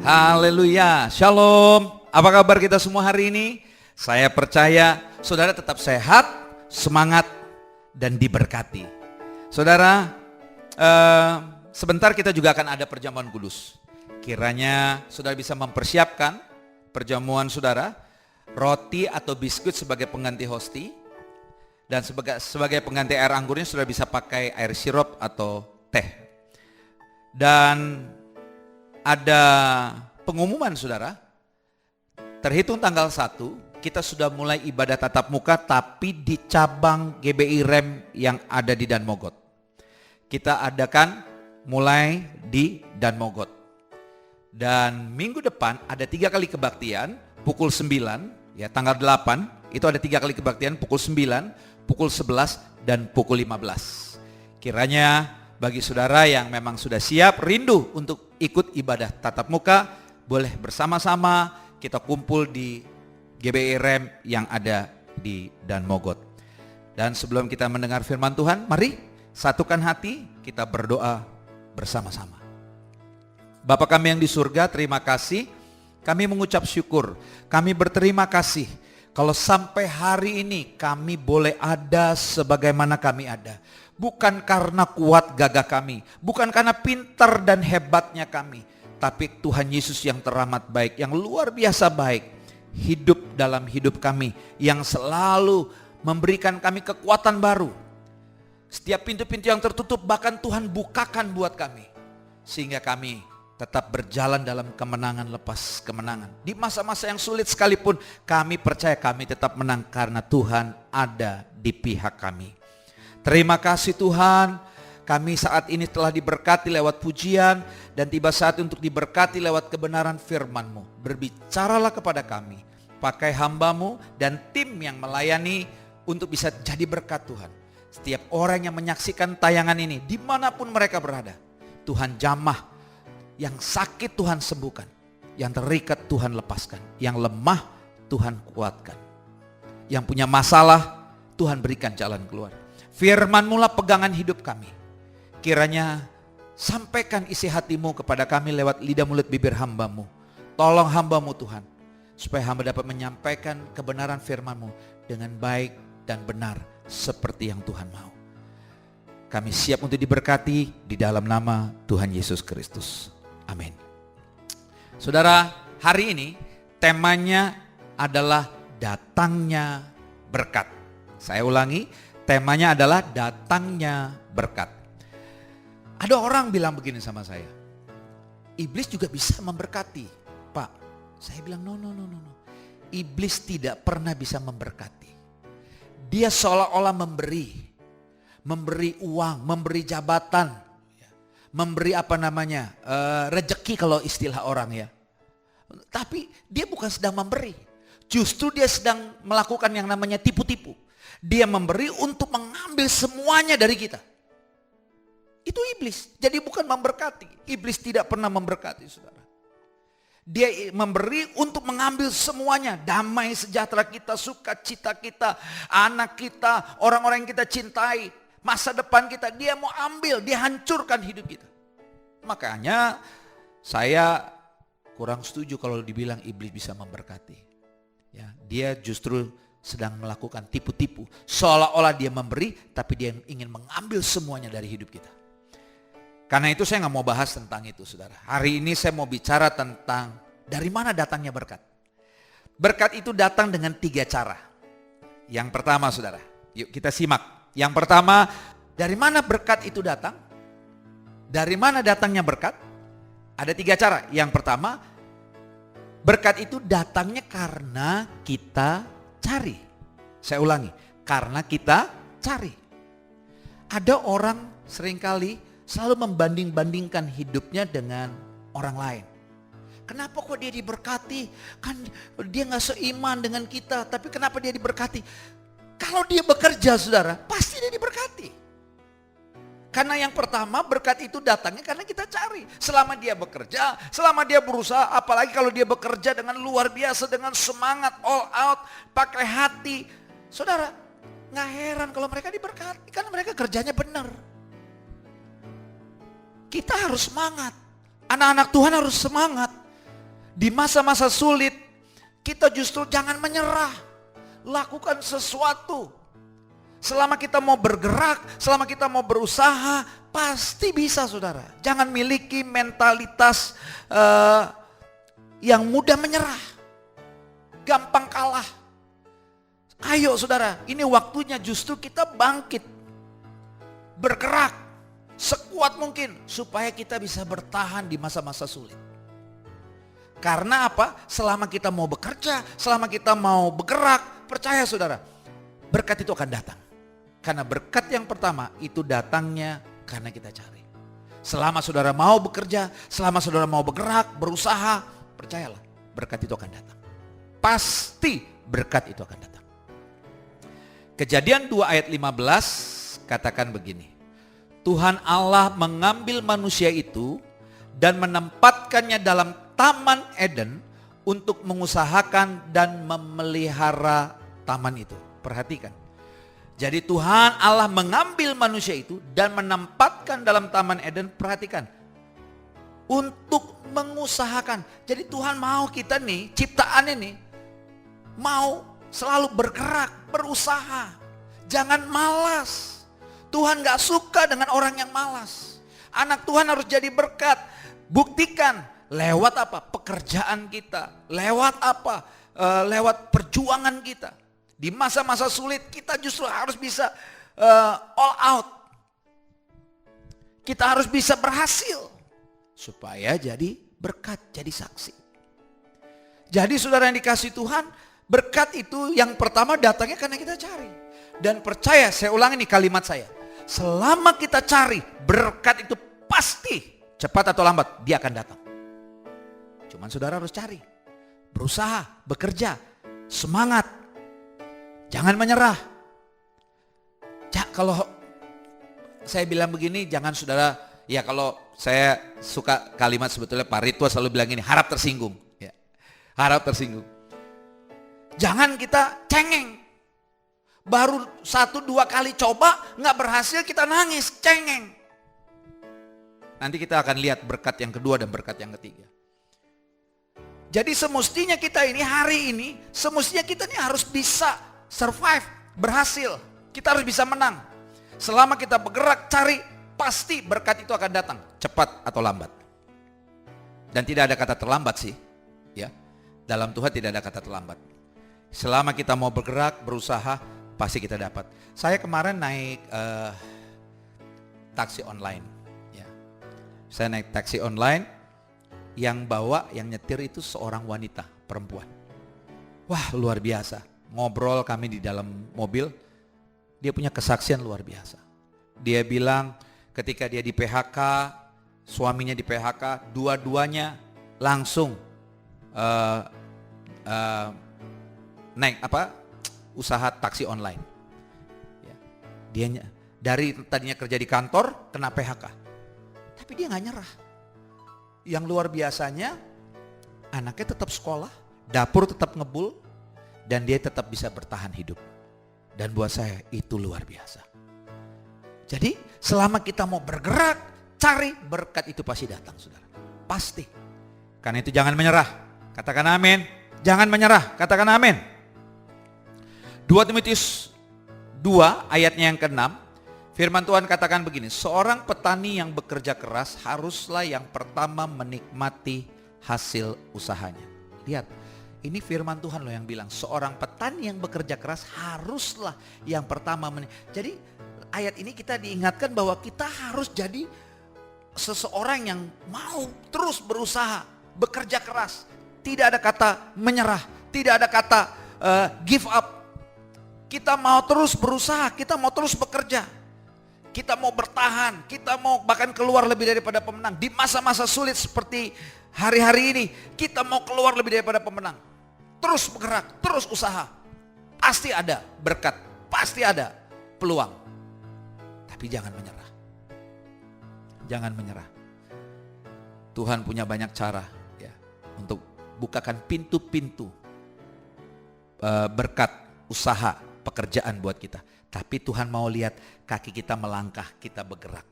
Haleluya, shalom. Apa kabar kita semua hari ini? Saya percaya saudara tetap sehat, semangat, dan diberkati. Saudara, sebentar kita juga akan ada perjamuan kudus. Kiranya saudara bisa mempersiapkan perjamuan saudara, roti atau biskuit sebagai pengganti hosti, dan sebagai pengganti air anggurnya sudah bisa pakai air sirup atau teh. Dan ada pengumuman saudara, terhitung tanggal 1 kita sudah mulai ibadah tatap muka tapi di cabang GBI Rem yang ada di Danmogot. Kita adakan mulai di Danmogot. Dan minggu depan ada 3 kali kebaktian pukul 9, ya tanggal 8 itu ada 3 kali kebaktian pukul 9, pukul 11 dan pukul 15. Kiranya bagi saudara yang memang sudah siap, rindu untuk ikut ibadah tatap muka, boleh bersama-sama kita kumpul di GBI Rem yang ada di Danmogot. Dan sebelum kita mendengar firman Tuhan, mari satukan hati, kita berdoa bersama-sama. Bapa kami yang di surga, terima kasih. Kami mengucap syukur. Kami berterima kasih kalau sampai hari ini kami boleh ada sebagaimana kami ada. Bukan karena kuat gagah kami, bukan karena pintar dan hebatnya kami, tapi Tuhan Yesus yang teramat baik, yang luar biasa baik, hidup dalam hidup kami, yang selalu memberikan kami kekuatan baru. Setiap pintu-pintu yang tertutup bahkan Tuhan bukakan buat kami, sehingga kami tetap berjalan dalam kemenangan lepas kemenangan. Di masa-masa yang sulit sekalipun kami percaya kami tetap menang karena Tuhan ada di pihak kami. Terima kasih Tuhan, kami saat ini telah diberkati lewat pujian dan tiba saat untuk diberkati lewat kebenaran firman-Mu. Berbicaralah kepada kami, pakai hamba-Mu dan tim yang melayani untuk bisa jadi berkat Tuhan. Setiap orang yang menyaksikan tayangan ini dimanapun mereka berada, Tuhan jamah. Yang sakit Tuhan sembuhkan, yang terikat Tuhan lepaskan, yang lemah Tuhan kuatkan, yang punya masalah Tuhan berikan jalan keluar. Firman-Mu lah pegangan hidup kami. Kiranya sampaikan isi hati-Mu kepada kami lewat lidah mulut bibir hamba-Mu. Tolong hamba-Mu Tuhan, supaya hamba dapat menyampaikan kebenaran firman-Mu dengan baik dan benar seperti yang Tuhan mau. Kami siap untuk diberkati di dalam nama Tuhan Yesus Kristus. Amin. Saudara, hari ini temanya adalah datangnya berkat. Saya ulangi, temanya adalah datangnya berkat. Ada orang bilang begini sama saya, iblis juga bisa memberkati. Pak, saya bilang no. Iblis tidak pernah bisa memberkati. Dia seolah-olah memberi uang, memberi jabatan, memberi rezeki kalau istilah orang ya. Tapi dia bukan sedang memberi. Justru dia sedang melakukan yang namanya tipu-tipu. Dia memberi untuk mengambil semuanya dari kita. Itu iblis. Jadi bukan memberkati. Iblis tidak pernah memberkati saudara. Dia memberi untuk mengambil semuanya. Damai sejahtera kita, sukacita kita, anak kita, orang-orang yang kita cintai, masa depan kita, dia mau ambil, dia hancurkan hidup kita. Makanya saya kurang setuju kalau dibilang iblis bisa memberkati. Ya, dia justru sedang melakukan tipu-tipu. Seolah-olah dia memberi, tapi dia ingin mengambil semuanya dari hidup kita. Karena itu saya nggak mau bahas tentang itu saudara. Hari ini saya mau bicara tentang dari mana datangnya berkat. Berkat itu datang dengan 3 cara. Yang pertama saudara, yuk kita simak. Yang pertama, dari mana berkat itu datang? Dari mana datangnya berkat? Ada 3 cara. Yang pertama, berkat itu datangnya karena kita cari. Saya ulangi, karena kita cari. Ada orang seringkali selalu membanding-bandingkan hidupnya dengan orang lain. Kenapa kok dia diberkati? Kan dia gak seiman dengan kita, tapi kenapa dia diberkati? Kalau dia bekerja saudara, pasti dia diberkati. Karena yang pertama berkat itu datangnya karena kita cari. Selama dia bekerja, selama dia berusaha, apalagi kalau dia bekerja dengan luar biasa, dengan semangat, all out, pakai hati. Saudara, gak heran kalau mereka diberkati, karena mereka kerjanya benar. Kita harus semangat. Anak-anak Tuhan harus semangat. Di masa-masa sulit, kita justru jangan menyerah. Lakukan sesuatu. Selama kita mau bergerak, selama kita mau berusaha, pasti bisa saudara. Jangan miliki mentalitas yang mudah menyerah. gampang kalah. Ayo saudara, ini waktunya justru kita bangkit, bergerak sekuat mungkin supaya kita bisa bertahan di masa-masa sulit. Karena apa? Selama kita mau bekerja, selama kita mau bergerak, percaya saudara, berkat itu akan datang. Karena berkat yang pertama itu datangnya karena kita cari. Selama saudara mau bekerja, selama saudara mau bergerak, berusaha, percayalah, berkat itu akan datang. Pasti berkat itu akan datang. Kejadian 2 ayat 15 katakan begini. Tuhan Allah mengambil manusia itu dan menempatkannya dalam Taman Eden untuk mengusahakan dan memelihara taman itu. Perhatikan. Jadi Tuhan Allah mengambil manusia itu dan menempatkan dalam Taman Eden, perhatikan, untuk mengusahakan. Jadi Tuhan mau kita nih, ciptaan ini, mau selalu bergerak, berusaha. Jangan malas. Tuhan gak suka dengan orang yang malas. Anak Tuhan harus jadi berkat. Buktikan. Lewat apa? Pekerjaan kita. Lewat apa? Lewat perjuangan kita. Di masa-masa sulit kita justru harus bisa all out. Kita harus bisa berhasil. Supaya jadi berkat, jadi saksi. Jadi saudara yang dikasih Tuhan, berkat itu yang pertama datangnya karena kita cari. Dan percaya, saya ulangi nih kalimat saya. Selama kita cari, berkat itu pasti cepat atau lambat dia akan datang. Cuman saudara harus cari, berusaha, bekerja, semangat, jangan menyerah. Kalau saya bilang begini, jangan saudara, ya kalau saya suka kalimat sebetulnya Pak Ridwan selalu bilang ini, harap tersinggung. Ya, harap tersinggung. Jangan kita cengeng. Baru 1-2 kali coba, nggak berhasil kita nangis, cengeng. Nanti kita akan lihat berkat yang kedua dan berkat yang ketiga. Jadi semestinya kita ini hari ini, semestinya kita ini harus bisa survive, berhasil. Kita harus bisa menang. Selama kita bergerak, cari, pasti berkat itu akan datang, cepat atau lambat. Dan tidak ada kata terlambat sih, ya. Dalam Tuhan tidak ada kata terlambat. Selama kita mau bergerak, berusaha, pasti kita dapat. Saya kemarin naik taksi online, ya. Saya naik taksi online. Yang bawa, yang nyetir itu seorang wanita, perempuan. Wah, luar biasa. Ngobrol kami di dalam mobil, dia punya kesaksian luar biasa. Dia bilang ketika dia di PHK, suaminya di PHK, dua-duanya langsung naik usaha taksi online. Ya. Dia dari tadinya kerja di kantor, kena PHK. Tapi dia gak nyerah. Yang luar biasanya, anaknya tetap sekolah, dapur tetap ngebul, dan dia tetap bisa bertahan hidup. Dan buat saya itu luar biasa. Jadi selama kita mau bergerak, cari, berkat itu pasti datang saudara. Pasti. Karena itu jangan menyerah. Katakan amin. Jangan menyerah, katakan amin. 2 Timotius 2 ayatnya yang ke-6. Firman Tuhan katakan begini, seorang petani yang bekerja keras haruslah yang pertama menikmati hasil usahanya. Lihat, ini firman Tuhan loh yang bilang, seorang petani yang bekerja keras haruslah yang pertama Jadi ayat ini kita diingatkan bahwa kita harus jadi seseorang yang mau terus berusaha, bekerja keras. Tidak ada kata menyerah, tidak ada kata give up. Kita mau terus berusaha, kita mau terus bekerja. Kita mau bertahan, kita mau bahkan keluar lebih daripada pemenang. Di masa-masa sulit seperti hari-hari ini, kita mau keluar lebih daripada pemenang. Terus bergerak, terus usaha. Pasti ada berkat, pasti ada peluang. Tapi jangan menyerah. Jangan menyerah. Tuhan punya banyak cara ya untuk bukakan pintu-pintu berkat, usaha, pekerjaan buat kita. Tapi Tuhan mau lihat kaki kita melangkah, kita bergerak.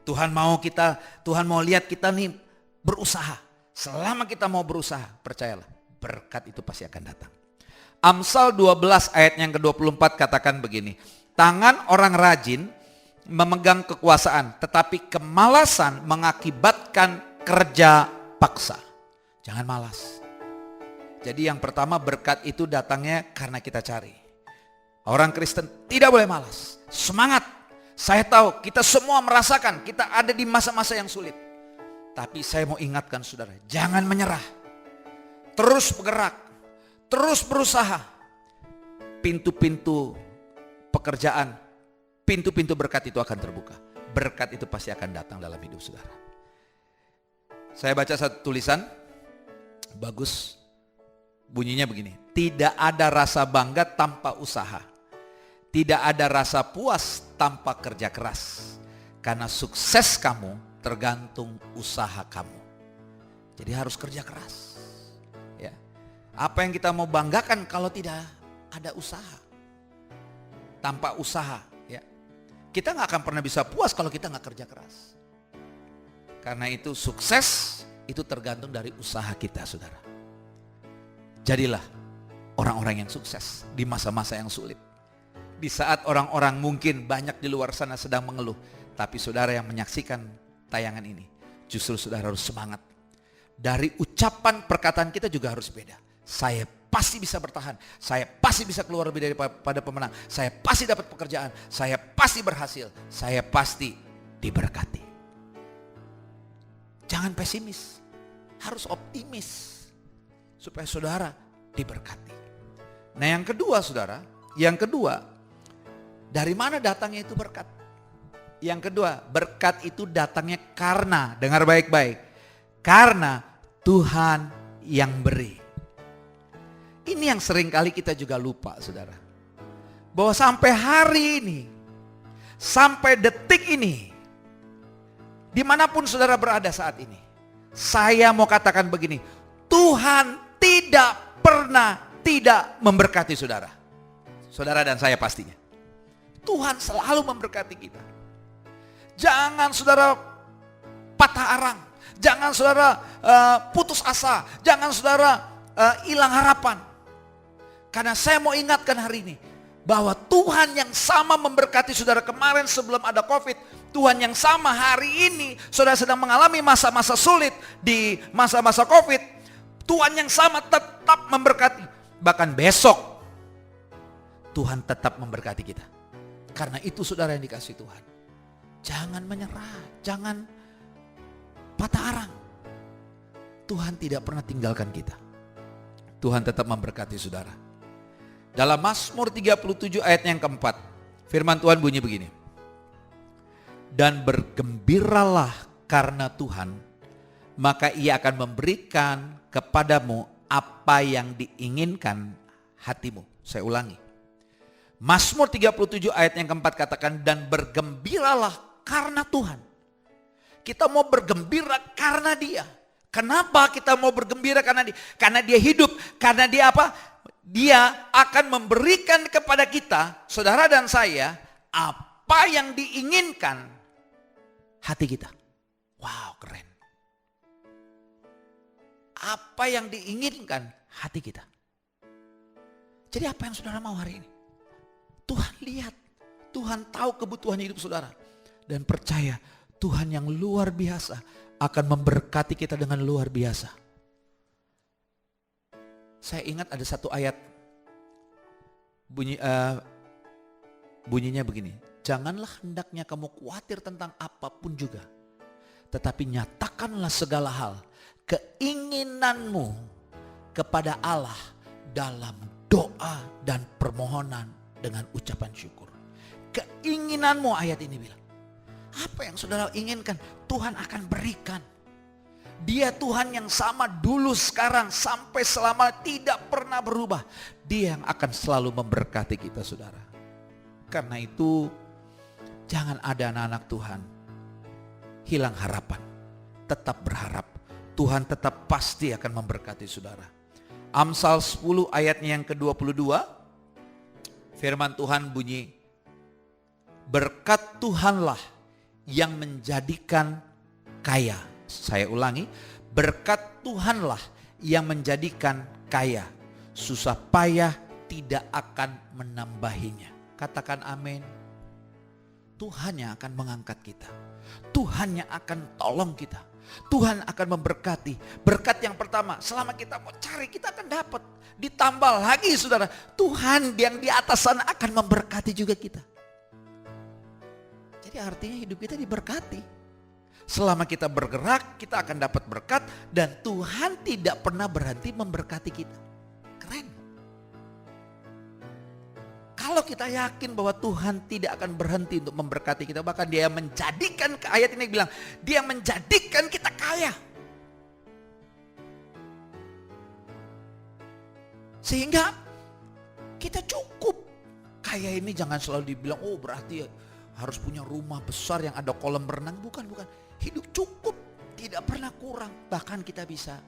Tuhan mau lihat kita nih berusaha. Selama kita mau berusaha, percayalah, berkat itu pasti akan datang. Amsal 12 ayat yang ke-24 katakan begini. Tangan orang rajin memegang kekuasaan, tetapi kemalasan mengakibatkan kerja paksa. Jangan malas. Jadi yang pertama, berkat itu datangnya karena kita cari. Orang Kristen tidak boleh malas, semangat. Saya tahu kita semua merasakan kita ada di masa-masa yang sulit. Tapi saya mau ingatkan saudara, jangan menyerah. Terus bergerak, terus berusaha. Pintu-pintu pekerjaan, pintu-pintu berkat itu akan terbuka. Berkat itu pasti akan datang dalam hidup saudara. Saya baca satu tulisan, bagus. Bunyinya begini, tidak ada rasa bangga tanpa usaha. Tidak ada rasa puas tanpa kerja keras. Karena sukses kamu tergantung usaha kamu. Jadi harus kerja keras. Ya. Apa yang kita mau banggakan kalau tidak ada usaha? Tanpa usaha, ya. Kita nggak akan pernah bisa puas kalau kita nggak kerja keras. Karena itu sukses itu tergantung dari usaha kita, saudara. Jadilah orang-orang yang sukses di masa-masa yang sulit. Di saat orang-orang mungkin banyak di luar sana sedang mengeluh. Tapi saudara yang menyaksikan tayangan ini, justru saudara harus semangat. Dari ucapan perkataan kita juga harus beda. Saya pasti bisa bertahan. Saya pasti bisa keluar lebih daripada pemenang. Saya pasti dapat pekerjaan. Saya pasti berhasil. Saya pasti diberkati. Jangan pesimis, harus optimis supaya saudara diberkati. Nah yang kedua saudara, dari mana datangnya itu berkat? Yang kedua, berkat itu datangnya karena, dengar baik-baik, karena Tuhan yang beri. Ini yang sering kali kita juga lupa saudara. Bahwa sampai hari ini, sampai detik ini, dimanapun saudara berada saat ini, saya mau katakan begini, Tuhan tidak pernah tidak memberkati saudara. Saudara dan saya pastinya. Tuhan selalu memberkati kita. Jangan saudara patah arang, jangan saudara putus asa, jangan saudara hilang harapan. Karena saya mau ingatkan hari ini, bahwa Tuhan yang sama memberkati saudara kemarin sebelum ada COVID, Tuhan yang sama hari ini saudara sedang mengalami masa-masa sulit di masa-masa COVID, Tuhan yang sama tetap memberkati. Bahkan besok Tuhan tetap memberkati kita. Karena itu saudara yang dikasihi Tuhan, jangan menyerah, jangan patah arang. Tuhan tidak pernah tinggalkan kita. Tuhan tetap memberkati saudara. Dalam Mazmur 37 ayat yang keempat, firman Tuhan bunyi begini. Dan bergembiralah karena Tuhan, maka Ia akan memberikan kepadamu apa yang diinginkan hatimu. Saya ulangi. Mazmur 37 ayat yang keempat katakan, dan bergembiralah karena Tuhan. Kita mau bergembira karena Dia. Kenapa kita mau bergembira karena Dia? Karena Dia hidup. Karena Dia apa? Dia akan memberikan kepada kita, saudara dan saya, apa yang diinginkan hati kita. Wow, keren. Apa yang diinginkan hati kita. Jadi apa yang saudara mau hari ini? Tuhan lihat, Tuhan tahu kebutuhan hidup saudara. Dan percaya Tuhan yang luar biasa akan memberkati kita dengan luar biasa. Saya ingat ada satu ayat bunyinya begini. Janganlah hendaknya kamu khawatir tentang apapun juga. Tetapi nyatakanlah segala hal, keinginanmu kepada Allah dalam doa dan permohonan dengan ucapan syukur. Keinginanmu, ayat ini bilang. Apa yang saudara inginkan, Tuhan akan berikan. Dia Tuhan yang sama dulu, sekarang, sampai selama, tidak pernah berubah. Dia yang akan selalu memberkati kita saudara. Karena itu jangan ada anak-anak Tuhan hilang harapan. Tetap berharap. Tuhan tetap pasti akan memberkati saudara. Amsal 10 ayatnya yang ke-22. Firman Tuhan bunyi, berkat Tuhanlah yang menjadikan kaya. Saya ulangi, berkat Tuhanlah yang menjadikan kaya. Susah payah tidak akan menambahinya. Katakan amin. Tuhan yang akan mengangkat kita. Tuhan yang akan tolong kita. Tuhan akan memberkati. Berkat yang pertama, selama kita mau cari, kita akan dapat. Ditambah lagi saudara, Tuhan yang di atas sana akan memberkati juga kita. Jadi artinya hidup kita diberkati. Selama kita bergerak, kita akan dapat berkat. Dan Tuhan tidak pernah berhenti memberkati kita. Keren. Kalau kita yakin bahwa Tuhan tidak akan berhenti untuk memberkati kita, bahkan Dia menjadikan, ayat ini bilang, Dia menjadikan kita kaya. Sehingga kita cukup. Kaya ini jangan selalu dibilang, oh berarti harus punya rumah besar yang ada kolam renang. Bukan. Hidup cukup, tidak pernah kurang. Bahkan kita bisa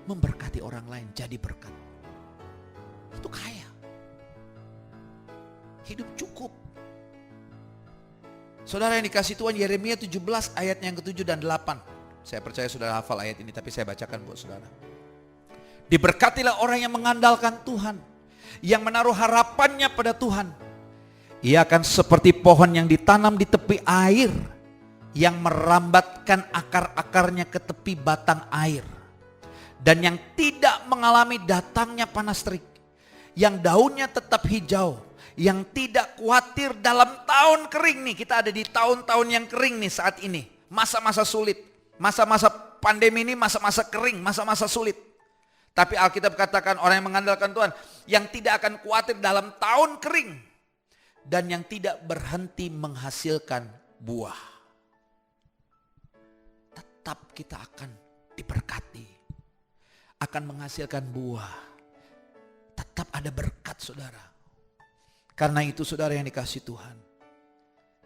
memberkati orang lain, jadi berkat. Itu kaya. Hidup cukup. Saudara yang dikasih Tuhan, Yeremia 17 ayat yang ke-7 dan 8. Saya percaya saudara hafal ayat ini, tapi saya bacakan buat saudara. Diberkatilah orang yang mengandalkan Tuhan, yang menaruh harapannya pada Tuhan. Ia akan seperti pohon yang ditanam di tepi air, yang merambatkan akar-akarnya ke tepi batang air, dan yang tidak mengalami datangnya panas terik, yang daunnya tetap hijau, yang tidak khawatir dalam tahun kering nih. Kita ada di tahun-tahun yang kering nih saat ini. Masa-masa sulit. Masa-masa pandemi ini masa-masa kering, masa-masa sulit. Tapi Alkitab katakan orang yang mengandalkan Tuhan, yang tidak akan khawatir dalam tahun kering. Dan yang tidak berhenti menghasilkan buah. Tetap kita akan diberkati. Akan menghasilkan buah. Tetap ada berkat saudara. Karena itu saudara yang dikasih Tuhan,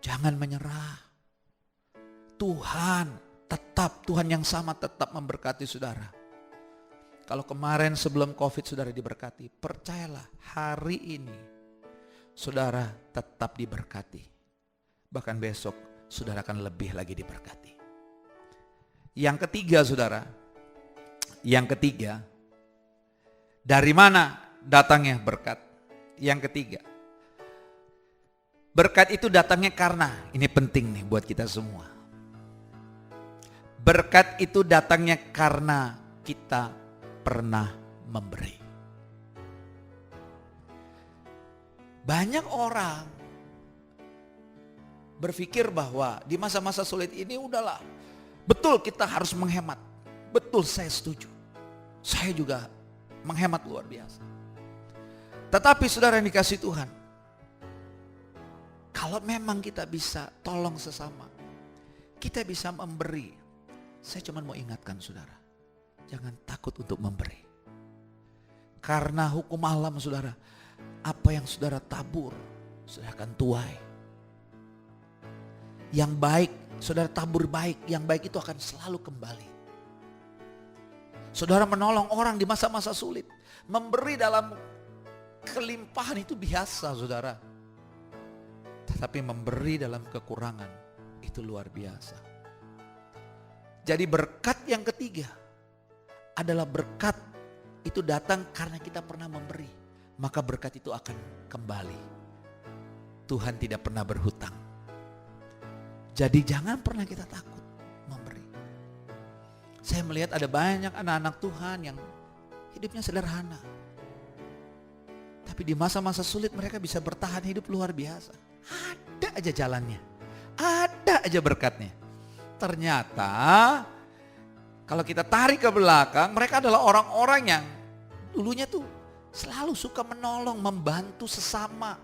jangan menyerah. Tuhan yang sama tetap memberkati saudara. Kalau kemarin sebelum COVID saudara diberkati, percayalah hari ini saudara tetap diberkati. Bahkan besok saudara akan lebih lagi diberkati. Yang ketiga saudara, dari mana datangnya berkat? Yang ketiga, berkat itu datangnya karena, ini penting nih buat kita semua. Berkat itu datangnya karena kita pernah memberi. Banyak orang berpikir bahwa di masa-masa sulit ini udahlah, betul kita harus menghemat. Betul, saya setuju. Saya juga menghemat luar biasa. Tetapi saudara yang dikasih Tuhan, kalau memang kita bisa tolong sesama, kita bisa memberi. Saya cuma mau ingatkan saudara, jangan takut untuk memberi. Karena hukum alam saudara, apa yang saudara tabur, saudara akan tuai. Yang baik, saudara tabur baik, yang baik itu akan selalu kembali. Saudara menolong orang di masa-masa sulit, memberi dalam kelimpahan itu biasa saudara. Tetapi memberi dalam kekurangan itu luar biasa. Jadi berkat yang ketiga adalah berkat itu datang karena kita pernah memberi. Maka berkat itu akan kembali. Tuhan tidak pernah berhutang. Jadi jangan pernah kita takut memberi. Saya melihat ada banyak anak-anak Tuhan yang hidupnya sederhana. Tapi di masa-masa sulit mereka bisa bertahan hidup luar biasa. Ada aja jalannya. Ada aja berkatnya. Ternyata kalau kita tarik ke belakang, mereka adalah orang-orang yang dulunya tuh selalu suka menolong, membantu sesama.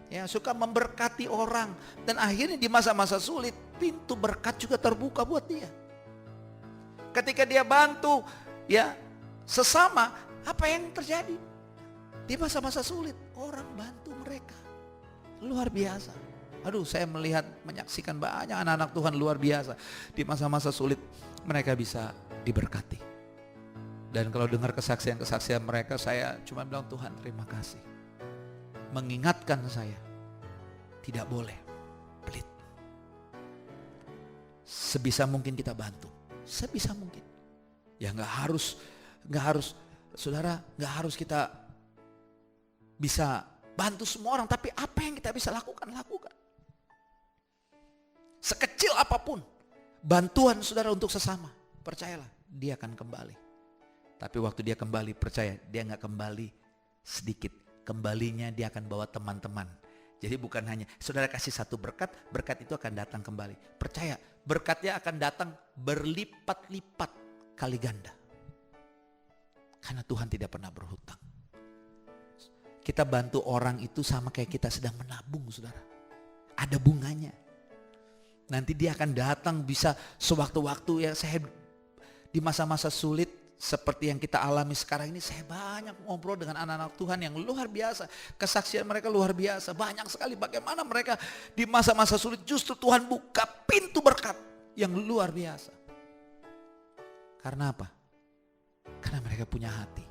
Ya, suka memberkati orang. Dan akhirnya di masa-masa sulit, pintu berkat juga terbuka buat dia. Ketika dia bantu ya sesama, apa yang terjadi? Di masa-masa sulit, orang bantu mereka. Luar biasa. Aduh, saya melihat, menyaksikan banyak anak-anak Tuhan luar biasa. Di masa-masa sulit mereka bisa diberkati. Dan kalau dengar kesaksian-kesaksian mereka, saya cuma bilang, Tuhan terima kasih. Mengingatkan saya, tidak boleh pelit. Sebisa mungkin kita bantu. Sebisa mungkin. Ya nggak harus, saudara, nggak harus kita bisa bantu semua orang. Tapi apa yang kita bisa lakukan, lakukan. Sekecil apapun. bantuan saudara untuk sesama, percayalah dia akan kembali. Tapi waktu dia kembali, percaya dia nggak kembali sedikit, kembalinya dia akan bawa teman-teman. Jadi bukan hanya saudara kasih satu berkat, berkat itu akan datang kembali. Percaya, berkatnya akan datang berlipat-lipat kali ganda. Karena Tuhan tidak pernah berhutang. Kita bantu orang itu sama kayak kita sedang menabung, saudara. Ada bunganya. Nanti dia akan datang bisa sewaktu-waktu. Ya, saya di masa-masa sulit seperti yang kita alami sekarang ini, saya banyak ngobrol dengan anak-anak Tuhan yang luar biasa. Kesaksian mereka luar biasa. Banyak sekali bagaimana mereka di masa-masa sulit justru Tuhan buka pintu berkat yang luar biasa. Karena apa? Karena mereka punya hati.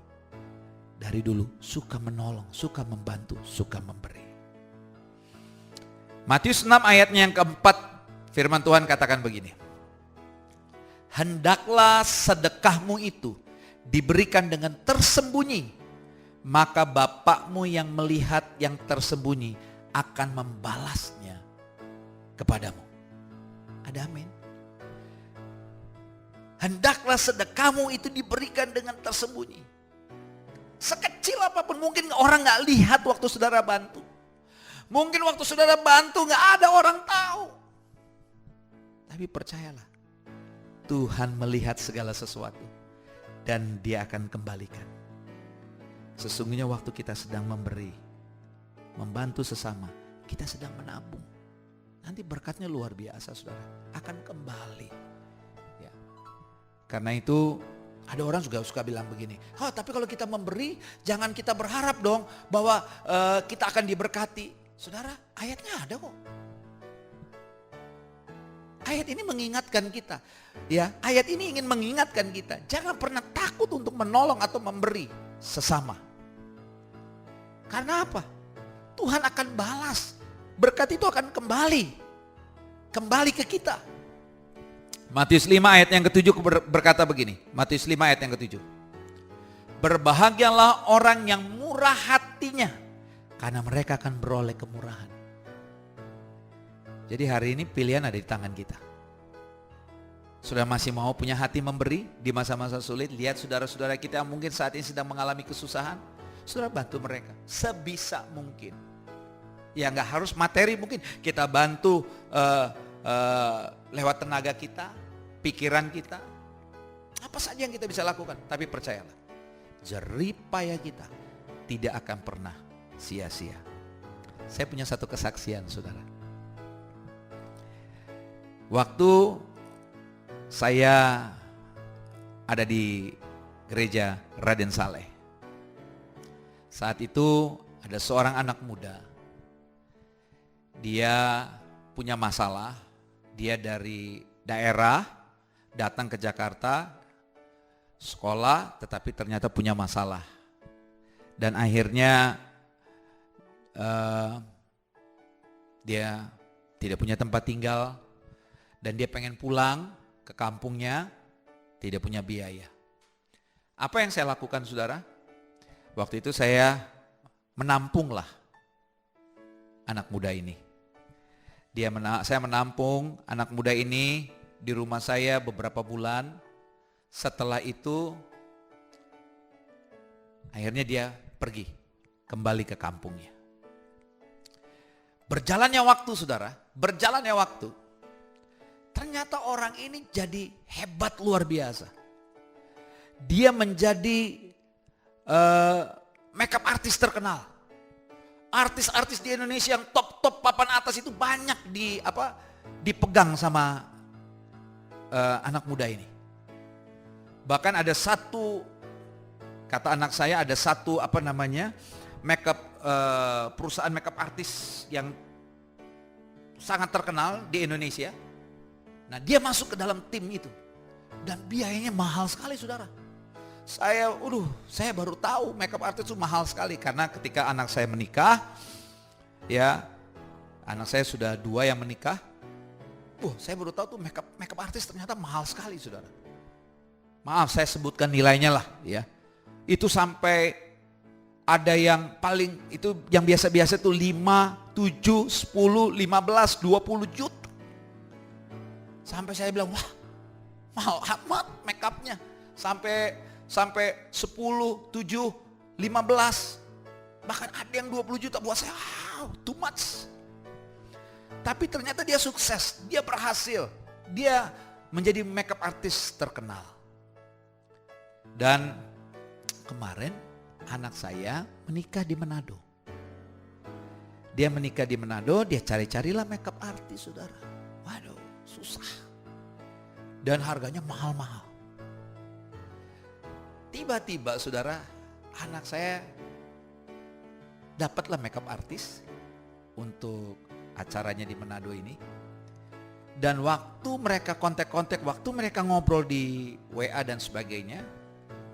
Dari dulu suka menolong, suka membantu, suka memberi. Matius 6 ayatnya yang keempat, firman Tuhan katakan begini. Hendaklah sedekahmu itu diberikan dengan tersembunyi, maka Bapakmu yang melihat yang tersembunyi akan membalasnya kepadamu. Ada amin. Hendaklah sedekahmu itu diberikan dengan tersembunyi. Sekecil apapun, mungkin orang gak lihat waktu saudara bantu. Mungkin waktu saudara bantu gak ada orang tahu. Tapi percayalah, Tuhan melihat segala sesuatu dan dia akan kembalikan. Sesungguhnya waktu kita sedang memberi, membantu sesama, kita sedang menabung. Nanti berkatnya luar biasa, saudara, akan kembali. Ya. Karena itu ada orang juga suka bilang begini, oh tapi kalau kita memberi jangan kita berharap dong bahwa kita akan diberkati. Saudara, ayatnya ada kok. Ayat ini mengingatkan kita, ya. Ayat ini ingin mengingatkan kita, jangan pernah takut untuk menolong atau memberi sesama. Karena apa? Tuhan akan balas. Berkat itu akan kembali ke kita. Matius 5 ayat yang ke-7 berkata begini. Matius 5 ayat yang ke-7. Berbahagialah orang yang murah hatinya, karena mereka akan beroleh kemurahan. Jadi hari ini pilihan ada di tangan kita. Saudara masih mau punya hati memberi di masa-masa sulit? Lihat saudara-saudara kita yang mungkin saat ini sedang mengalami kesusahan. Saudara bantu mereka sebisa mungkin. Ya nggak harus materi, mungkin kita bantu lewat tenaga kita, pikiran kita. Apa saja yang kita bisa lakukan. Tapi percayalah, jerih payah kita tidak akan pernah sia-sia. Saya punya satu kesaksian, saudara. Waktu saya ada di gereja Raden Saleh, saat itu ada seorang anak muda. Dia punya masalah, dia dari daerah datang ke Jakarta sekolah, tetapi ternyata punya masalah. Dan akhirnya dia tidak punya tempat tinggal. Dan dia pengen pulang ke kampungnya, tidak punya biaya. Apa yang saya lakukan, saudara? Waktu itu saya menampunglah anak muda ini. Saya menampung anak muda ini di rumah saya beberapa bulan. Setelah itu, akhirnya dia pergi kembali ke kampungnya. Berjalannya waktu, saudara, berjalannya waktu. Ternyata orang ini jadi hebat luar biasa. Dia menjadi makeup artis terkenal. Artis-artis di Indonesia yang top papan atas itu banyak dipegang sama anak muda ini. Bahkan ada satu, kata anak saya, ada satu perusahaan makeup artis yang sangat terkenal di Indonesia. Nah, dia masuk ke dalam tim itu. Dan biayanya mahal sekali, saudara. Saya baru tahu makeup artist itu mahal sekali. Karena ketika anak saya menikah, ya, anak saya sudah 2 yang menikah. Saya baru tahu tuh makeup artist ternyata mahal sekali, saudara. Maaf, saya sebutkan nilainya lah, ya. Itu sampai ada yang paling, itu yang biasa-biasa tuh 5, 7, 10, 15, 20 juta. Sampai saya bilang, wah mahal amat make upnya. Sampai 10, 7, 15. Bahkan ada yang 20 juta buat saya, wow, too much. Tapi ternyata dia sukses, dia berhasil. Dia menjadi makeup artist terkenal. Dan kemarin anak saya menikah di Manado. Dia menikah di Manado, dia cari-carilah makeup artist, saudara. Waduh, susah. Dan harganya mahal-mahal. Tiba-tiba, saudara, anak saya dapatlah makeup artist untuk acaranya di Manado ini. Dan waktu mereka kontak-kontak, waktu mereka ngobrol di WA dan sebagainya,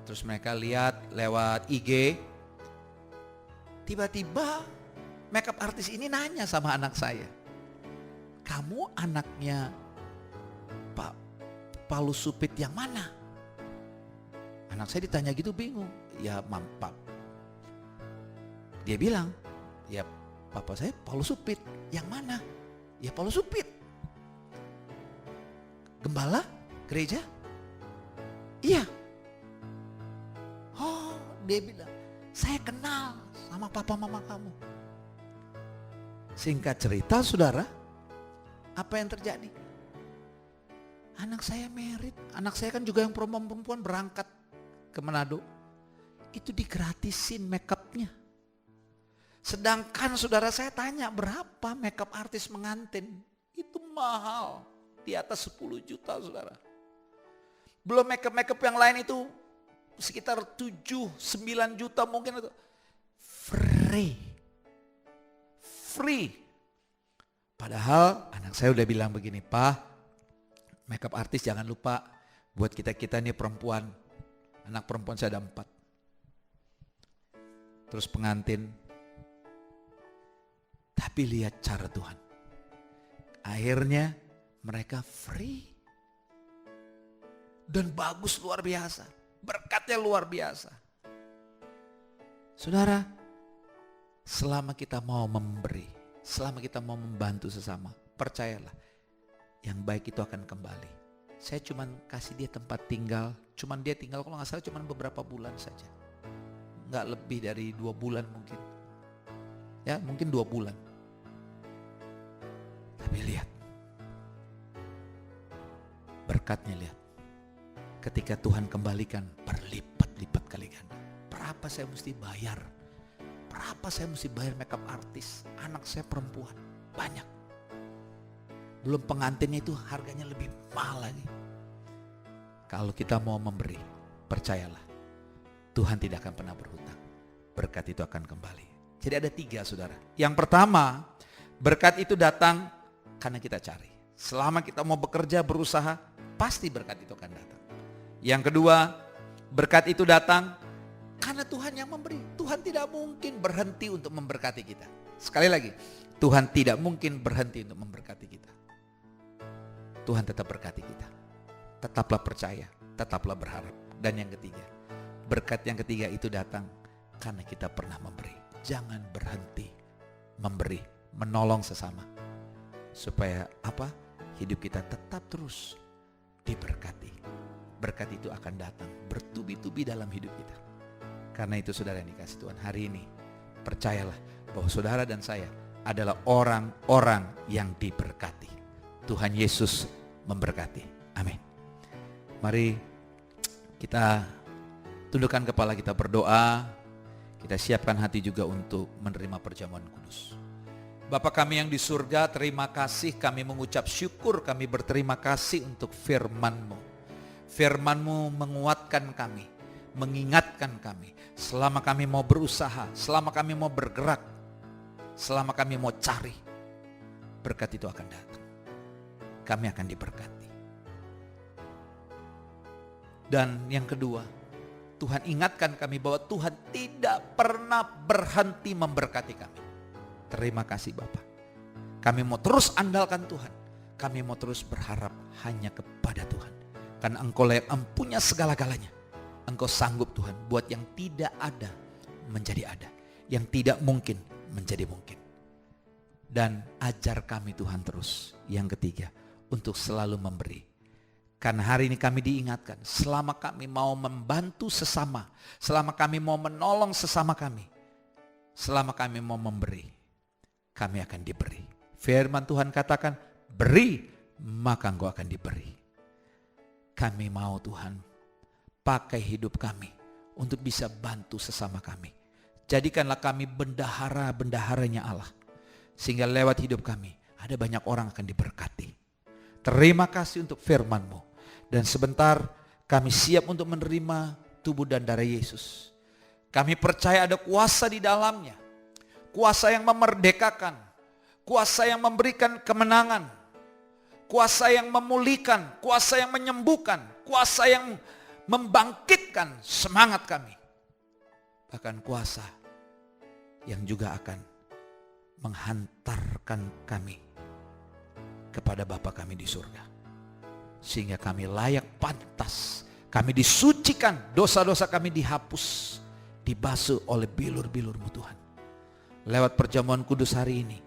terus mereka lihat lewat IG, tiba-tiba makeup artist ini nanya sama anak saya, kamu anaknya Pak Paulus Supit yang mana? Anak saya ditanya gitu bingung. Ya Pak. Dia bilang, ya papa saya Paulus Supit. Yang mana? Ya Paulus Supit. Gembala gereja? Iya. Oh, dia bilang, saya kenal sama papa mama kamu. Singkat cerita, saudara, apa yang terjadi? Anak saya merit, anak saya kan juga yang perempuan berangkat ke Manado. Itu digratisin makeupnya. Sedangkan saudara saya tanya, berapa makeup artis mengantin? Itu mahal, di atas 10 juta, saudara. Belum makeup yang lain itu sekitar 7-9 juta mungkin itu. Free. Padahal anak saya udah bilang begini, Pak, makeup artis jangan lupa buat kita nih perempuan. Anak perempuan saya ada 4. Terus pengantin. Tapi lihat cara Tuhan. Akhirnya mereka free. Dan bagus luar biasa. Berkatnya luar biasa. Saudara, selama kita mau memberi, selama kita mau membantu sesama, percayalah, yang baik itu akan kembali. Saya cuman kasih dia tempat tinggal, cuman dia tinggal kalau nggak salah cuman beberapa bulan saja. Nggak lebih dari 2 bulan mungkin. Ya mungkin 2 bulan. Tapi lihat, berkatnya lihat. Ketika Tuhan kembalikan berlipat-lipat kali ganda. Berapa saya mesti bayar? Berapa saya mesti bayar makeup artis? Anak saya perempuan, banyak. Belum pengantinnya itu harganya lebih mahal lagi. Kalau kita mau memberi, percayalah, Tuhan tidak akan pernah berhutang. Berkat itu akan kembali. Jadi ada 3, saudara. Yang pertama, berkat itu datang karena kita cari. Selama kita mau bekerja, berusaha, pasti berkat itu akan datang. Yang kedua, berkat itu datang karena Tuhan yang memberi. Tuhan tidak mungkin berhenti untuk memberkati kita. Sekali lagi, Tuhan tidak mungkin berhenti untuk memberkati kita. Tuhan tetap berkati kita. Tetaplah percaya, tetaplah berharap. Dan yang ketiga, berkat yang ketiga itu datang karena kita pernah memberi. Jangan berhenti memberi, menolong sesama. Supaya apa? Hidup kita tetap terus diberkati. Berkat itu akan datang bertubi-tubi dalam hidup kita. Karena itu saudara yang dikasih Tuhan, hari ini percayalah bahwa saudara dan saya adalah orang-orang yang diberkati. Tuhan Yesus memberkati. Amin. Mari kita tundukkan kepala, kita berdoa. Kita siapkan hati juga untuk menerima perjamuan kudus. Bapa kami yang di surga, terima kasih, kami mengucap syukur, kami berterima kasih untuk firman-Mu. Firman-Mu menguatkan kami, mengingatkan kami. Selama kami mau berusaha, selama kami mau bergerak, selama kami mau cari, berkat itu akan datang. Kami akan diberkati. Dan yang kedua, Tuhan ingatkan kami bahwa Tuhan tidak pernah berhenti memberkati kami. Terima kasih Bapa. Kami mau terus andalkan Tuhan. Kami mau terus berharap hanya kepada Tuhan. Karena Engkau yang punya segala-galanya. Engkau sanggup Tuhan buat yang tidak ada menjadi ada. Yang tidak mungkin menjadi mungkin. Dan ajar kami Tuhan terus. Yang ketiga, untuk selalu memberi. Karena hari ini kami diingatkan, selama kami mau membantu sesama, selama kami mau menolong sesama kami, selama kami mau memberi, kami akan diberi. Firman Tuhan katakan, beri maka engkau akan diberi. Kami mau Tuhan pakai hidup kami untuk bisa bantu sesama kami. Jadikanlah kami bendahara-bendaharanya Allah. Sehingga lewat hidup kami ada banyak orang akan diberkati. Terima kasih untuk firman-Mu. Dan sebentar kami siap untuk menerima tubuh dan darah Yesus. Kami percaya ada kuasa di dalamnya. Kuasa yang memerdekakan. Kuasa yang memberikan kemenangan. Kuasa yang memulihkan. Kuasa yang menyembuhkan. Kuasa yang membangkitkan semangat kami. Bahkan kuasa yang juga akan menghantarkan kami kepada Bapa kami di surga. Sehingga kami layak pantas. Kami disucikan, dosa-dosa kami dihapus, dibasuh oleh bilur-bilur-Mu Tuhan. Lewat perjamuan kudus hari ini,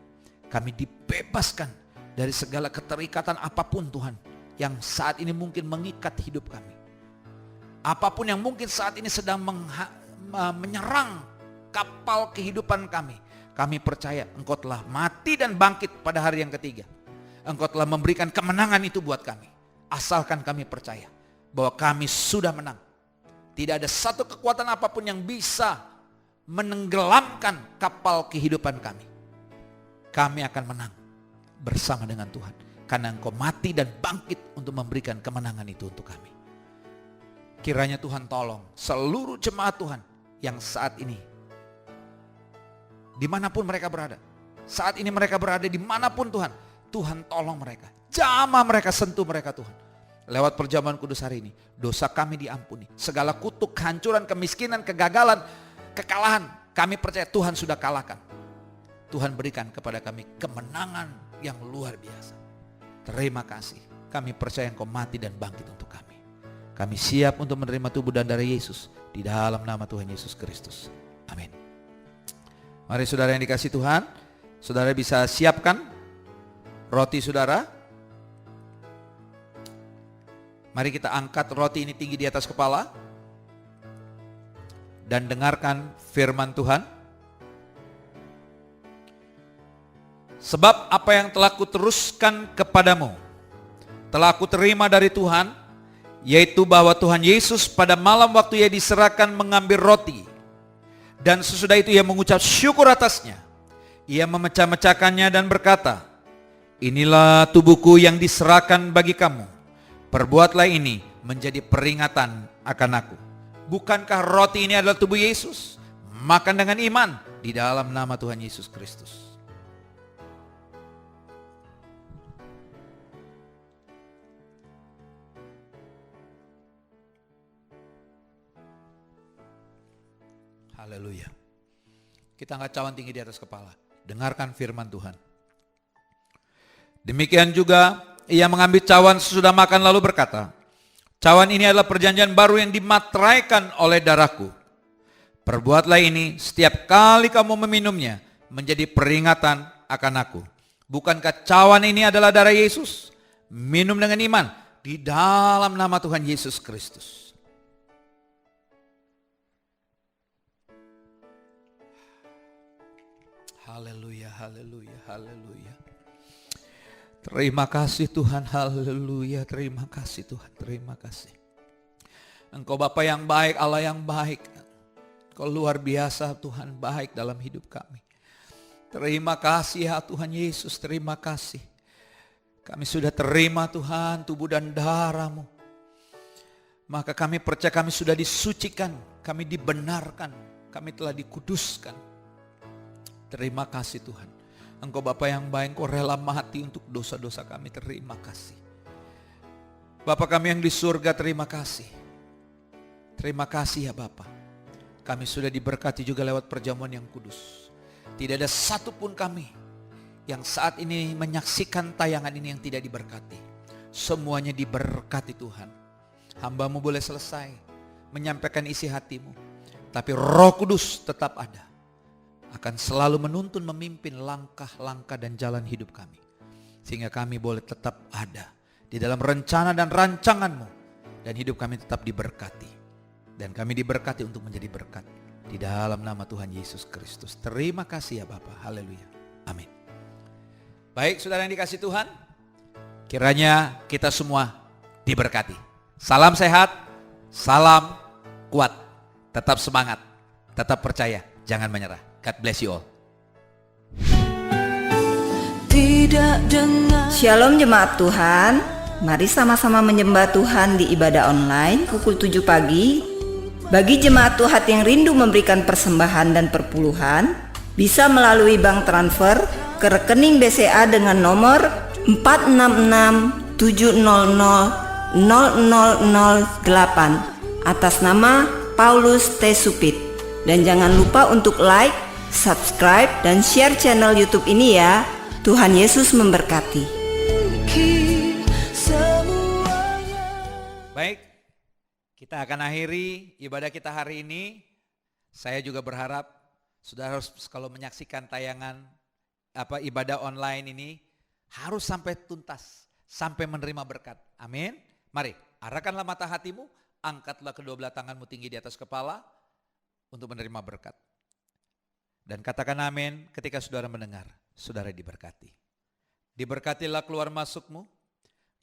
kami dibebaskan dari segala keterikatan apapun Tuhan, yang saat ini mungkin mengikat hidup kami. Apapun yang mungkin saat ini sedang menyerang kapal kehidupan kami. Kami percaya Engkau telah mati dan bangkit pada hari yang ketiga. Engkau telah memberikan kemenangan itu buat kami. Asalkan kami percaya bahwa kami sudah menang. Tidak ada satu kekuatan apapun yang bisa menenggelamkan kapal kehidupan kami. Kami akan menang bersama dengan Tuhan. Karena Engkau mati dan bangkit untuk memberikan kemenangan itu untuk kami. Kiranya Tuhan tolong seluruh jemaat Tuhan yang saat ini, dimanapun mereka berada. Saat ini mereka berada dimanapun Tuhan. Tuhan tolong mereka. Jamah mereka, sentuh mereka Tuhan. Lewat perjamuan kudus hari ini, dosa kami diampuni. Segala kutuk, kehancuran, kemiskinan, kegagalan, kekalahan, kami percaya Tuhan sudah kalahkan. Tuhan berikan kepada kami kemenangan yang luar biasa. Terima kasih. Kami percaya Engkau mati dan bangkit untuk kami. Kami siap untuk menerima tubuh dan darah Yesus di dalam nama Tuhan Yesus Kristus. Amin. Mari saudara yang dikasih Tuhan, saudara bisa siapkan roti saudara. Mari kita angkat roti ini tinggi di atas kepala dan dengarkan firman Tuhan. Sebab apa yang telah kuteruskan kepadamu telah kuterima dari Tuhan, yaitu bahwa Tuhan Yesus pada malam waktu Ia diserahkan mengambil roti, dan sesudah itu Ia mengucap syukur atasnya. Ia memecah-mecahkannya dan berkata, inilah tubuhku yang diserahkan bagi kamu. Perbuatlah ini menjadi peringatan akan aku. Bukankah roti ini adalah tubuh Yesus? Makan dengan iman di dalam nama Tuhan Yesus Kristus. Haleluya. Kita angkat cawan tinggi di atas kepala. Dengarkan firman Tuhan. Demikian juga Ia mengambil cawan sesudah makan lalu berkata, cawan ini adalah perjanjian baru yang dimateraikan oleh darahku. Perbuatlah ini setiap kali kamu meminumnya menjadi peringatan akan aku. Bukankah cawan ini adalah darah Yesus? Minum dengan iman di dalam nama Tuhan Yesus Kristus. Haleluya, haleluya, haleluya. Terima kasih Tuhan, haleluya, terima kasih Tuhan, terima kasih. Engkau Bapa yang baik, Allah yang baik. Engkau luar biasa Tuhan, baik dalam hidup kami. Terima kasih ya Tuhan Yesus, terima kasih. Kami sudah terima Tuhan tubuh dan darah-Mu. Maka kami percaya kami sudah disucikan, kami dibenarkan, kami telah dikuduskan. Terima kasih Tuhan. Engkau Bapa yang baik, Engkau rela mati untuk dosa-dosa kami. Terima kasih. Bapa kami yang di surga, terima kasih. Terima kasih ya Bapa. Kami sudah diberkati juga lewat perjamuan yang kudus. Tidak ada satupun kami yang saat ini menyaksikan tayangan ini yang tidak diberkati. Semuanya diberkati Tuhan. Hamba-Mu boleh selesai menyampaikan isi hati-Mu, tapi Roh Kudus tetap ada. Akan selalu menuntun, memimpin langkah-langkah dan jalan hidup kami. sehingga kami boleh tetap ada di dalam rencana dan rancangan-Mu, dan hidup kami tetap diberkati, dan kami diberkati untuk menjadi berkat di dalam nama Tuhan Yesus Kristus. Terima kasih ya Bapa. Haleluya. Amin. Baik saudara yang dikasih Tuhan, kiranya kita semua diberkati. Salam sehat, salam kuat, tetap semangat, tetap percaya, jangan menyerah. God bless you all. Shalom jemaat Tuhan, mari sama-sama menyembah Tuhan di ibadah online pukul 7 pagi. Bagi jemaat Tuhan yang rindu memberikan persembahan dan perpuluhan, bisa melalui bank transfer ke rekening BCA dengan nomor 466700008 atas nama Paulus T. Supit. Dan jangan lupa untuk like, subscribe, dan share channel YouTube ini ya. Tuhan Yesus memberkati. Baik, kita akan akhiri ibadah kita hari ini. Saya juga berharap saudara harus kalau menyaksikan tayangan ibadah online ini harus sampai tuntas, sampai menerima berkat. Amin. Mari, arahkanlah mata hatimu, angkatlah kedua belah tanganmu tinggi di atas kepala untuk menerima berkat. Dan katakan amin ketika saudara mendengar, saudara diberkati. Diberkatilah keluar masukmu,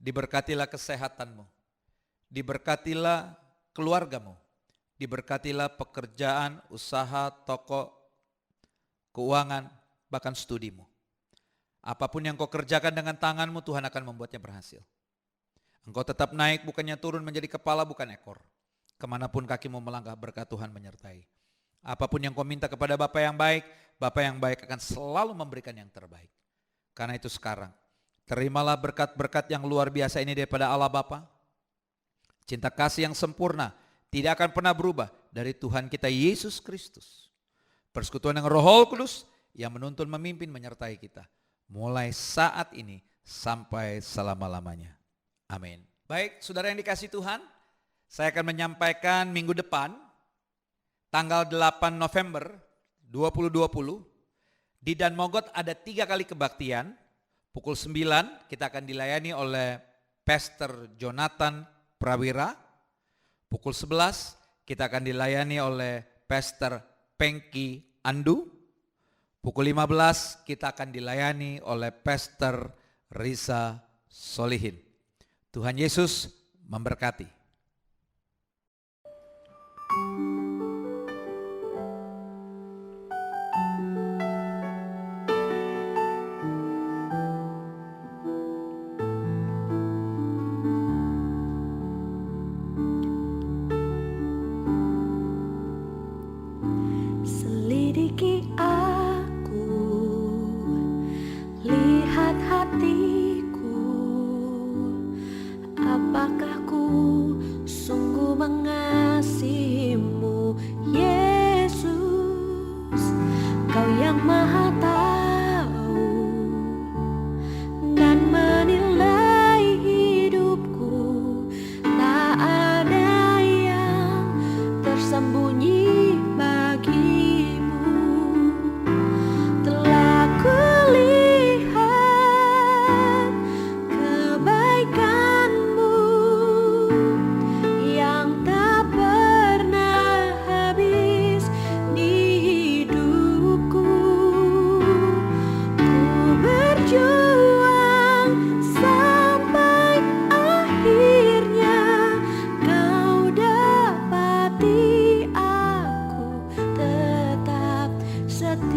diberkatilah kesehatanmu, diberkatilah keluargamu, diberkatilah pekerjaan, usaha, toko, keuangan, bahkan studimu. Apapun yang kau kerjakan dengan tanganmu, Tuhan akan membuatnya berhasil. Engkau tetap naik, bukannya turun, menjadi kepala bukan ekor. Kemanapun kakimu melangkah, berkat Tuhan menyertai. Apapun yang kau minta kepada Bapa yang baik akan selalu memberikan yang terbaik. Karena itu sekarang, terimalah berkat-berkat yang luar biasa ini daripada Allah Bapa. Cinta kasih yang sempurna, tidak akan pernah berubah dari Tuhan kita Yesus Kristus. Persekutuan dengan Roh Kudus yang menuntun, memimpin, menyertai kita. Mulai saat ini sampai selama-lamanya. Amin. Baik, saudara yang dikasih Tuhan, saya akan menyampaikan minggu depan, tanggal 8 November 2020, di Dan Mogot ada 3 kali kebaktian. Pukul 9 kita akan dilayani oleh Pastor Jonathan Prawira. Pukul 11 kita akan dilayani oleh Pastor Pengki Andu. Pukul 15 kita akan dilayani oleh Pastor Risa Solihin. Tuhan Yesus memberkati. Selidiki aku, lihat hatiku, apakah ku sungguh mengasihimu, Yesus, Kau yang Maha Tahu dan menilai hidupku, tak ada yang tersembunyi bagimu. Telah kulihat kebaikanmu yang tak pernah habis di hidupku. Ku berjuang sampai akhirnya Kau dapati aku tetap setia.